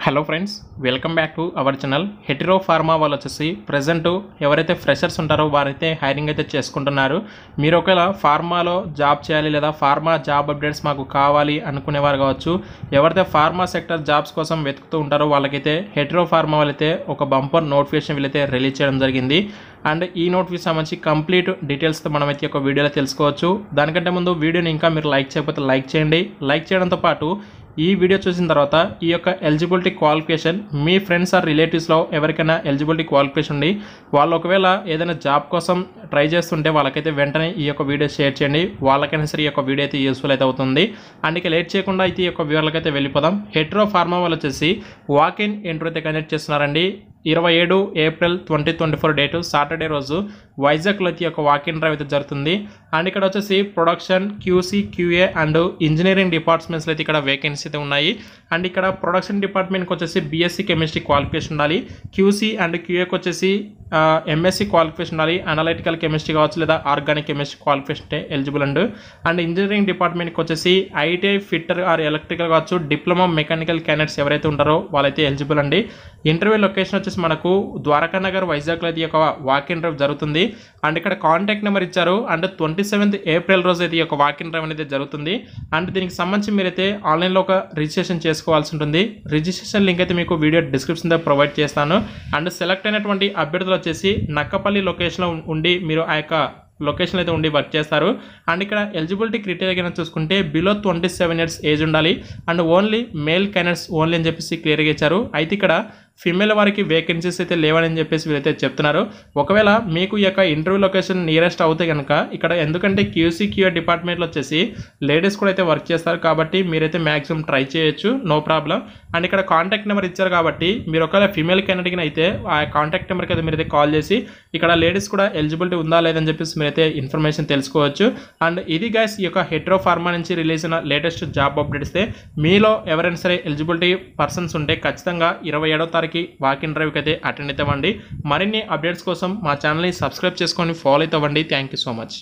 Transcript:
Hello friends, welcome back to our channel. Hetero pharma వాళ్ళు వచ్చేసి present ఎవరైతే ఫ్రెషర్స్ ఉంటారో వారైతే హైరింగ్ అయితే చేసుకుంటున్నారు. మీరు ఒకవేళ ఫార్మాలో జాబ్ చేయాలి లేదా ఫార్మా జాబ్ అప్డేట్స్ మాకు కావాలి అనుకునేవారు కావచ్చు. ఎవరైతే ఫార్మా సెక్టర్ జాబ్స్ కోసం వెతుకుతూ ఉంటారో వాళ్ళకైతే హెటిరో ఫార్మా వాళ్ళైతే ఒక బంపర్ నోటిఫికేషన్ వీళ్ళైతే రిలీజ్ చేయడం జరిగింది. అండ్ ఈ నోటిఫికేషన్ సంబంధించి కంప్లీట్ డీటెయిల్స్తో మనమైతే ఒక వీడియోలో తెలుసుకోవచ్చు. దానికంటే ముందు వీడియోని ఇంకా మీరు లైక్ చేయకపోతే లైక్ చేయండి. లైక్ చేయడంతో పాటు ఈ వీడియో చూసిన తర్వాత ఈ యొక్క ఎలిజిబిలిటీ క్వాలిఫికేషన్ మీ ఫ్రెండ్స్ ఆర్ రిలేటివ్స్లో ఎవరికైనా ఎలిజిబిలిటీ క్వాలిఫికేషన్ ఉండి వాళ్ళు ఒకవేళ ఏదైనా జాబ్ కోసం ట్రై చేస్తుంటే వాళ్ళకైతే వెంటనే ఈ యొక్క వీడియో షేర్ చేయండి. వాళ్ళకైనా సరే ఈ యొక్క వీడియో అయితే యూస్ఫుల్ అయితే అవుతుంది. అండ్ ఇక లేట్ చేయకుండా అయితే ఈ యొక్క వీడియోలకైతే వెళ్ళిపోదాం. హెటిరో ఫార్మా వాళ్ళు వచ్చేసి వాక్ ఇన్ ఇంటర్వ్యూ అయితే కండక్ట్ చేస్తున్నారండి. 27 ఏప్రిల్ 2024 డేటు సాటర్డే రోజు వైజాగ్లో అయితే ఒక వాకిన్ డ్రైవ్ అయితే జరుగుతుంది. అండ్ ఇక్కడ వచ్చేసి production, QC, QA and engineering డిపార్ట్మెంట్స్లో అయితే ఇక్కడ వేకెన్సీ అయితే ఉన్నాయి. అండ్ ఇక్కడ ప్రొడక్షన్ డిపార్ట్మెంట్కి వచ్చేసి బీఎస్సీ కెమిస్ట్రీ క్వాలిఫికేషన్ ఉండాలి. క్యూసీ అండ్ క్యూఏకి వచ్చేసి ఎంఎస్సీ క్వాలిఫికేషన్ ఉండాలి. అనలిటికల్ కెమిస్ట్రీ కావచ్చు లేదా organic chemistry qualification eligible and engineering డిపార్ట్మెంట్కి వచ్చేసి ఐటీఐ ఫిట్టర్ ఆర్ ఎలక్ట్రికల్ కావచ్చు, డిప్లొమా మెకానికల్ క్యాండిడేట్స్ ఎవరైతే ఉంటారో వాళ్ళైతే ఎలిజిబుల్ అండి. ఇంటర్వ్యూ లొకేషన్ వచ్చేసి మనకు ద్వారకా నగర్ వైజాగ్లో అయితే ఒక వాక్ ఇన్ డ్రైవ్ జరుగుతుంది. అండ్ ఇక్కడ కాంటాక్ట్ నెంబర్ ఇచ్చారు. అండ్ 27 ఏప్రిల్ రోజు అయితే ఈ యొక్క వాక్ ఇన్ డ్రైవ్ అనేది జరుగుతుంది. అండ్ దీనికి సంబంధించి మీరైతే ఆన్లైన్లో ఒక రిజిస్ట్రేషన్ చేసుకోవాల్సి ఉంటుంది. రిజిస్ట్రేషన్ లింక్ అయితే మీకు వీడియో డిస్క్రిప్షన్లో ప్రొవైడ్ చేస్తాను. అండ్ సెలెక్ట్ అయినటువంటి అభ్యర్థులు వచ్చేసి నక్కపల్లి లొకేషన్లో ఉండి మీరు ఆ యొక్క లొకేషన్ అయితే ఉండి వర్క్ చేస్తారు. అండ్ ఇక్కడ ఎలిజిబిలిటీ క్రైటీరియా చూసుకుంటే బిలో 27 ఇయర్స్ ఏజ్ ఉండాలి. And only male candidates only అని చెప్పేసి క్లియర్గా ఇచ్చారు. అయితే ఇక్కడ ఫీమేల్ వారికి వేకెన్సీస్ అయితే లేవని చెప్పేసి వీరైతే చెప్తున్నారు. ఒకవేళ మీకు ఈ యొక్క ఇంటర్వ్యూ లొకేషన్ నియరెస్ట్ అవుతే కనుక ఇక్కడ ఎందుకంటే క్యూసీ క్యూఏ డిపార్ట్మెంట్లో వచ్చేసి లేడీస్ కూడా అయితే వర్క్ చేస్తారు కాబట్టి మీరైతే మ్యాక్సిమం ట్రై చేయొచ్చు, నో ప్రాబ్లం. అండ్ ఇక్కడ కాంటాక్ట్ నెంబర్ ఇచ్చారు కాబట్టి మీరు ఒకవేళ ఫీమేల్ క్యాండిడేట్కి అయితే ఆ కాంటాక్ట్ నెంబర్కి అయితే మీరైతే కాల్ చేసి ఇక్కడ లేడీస్ కూడా ఎలిజిబిలిటీ ఉందా లేదని చెప్పేసి మీరైతే ఇన్ఫర్మేషన్ తెలుసుకోవచ్చు. అండ్ ఇది గైస్ ఈ యొక్క హెటిరో ఫార్మా నుంచి రిలీజ్ అయిన లేటెస్ట్ జాబ్ అప్డేట్స్. మీలో ఎవరైనా సరే ఎలిజిబిలిటీ పర్సన్స్ ఉంటే ఖచ్చితంగా 27వ తారీఖు వాక్ ఇన్ డ్రైవ్కి అయితే అటెండ్ అవుతామండి. మరిన్ని అప్డేట్స్ కోసం మా ఛానల్ని సబ్స్క్రైబ్ చేసుకొని ఫాలో అవుతామండి. Thank you so much.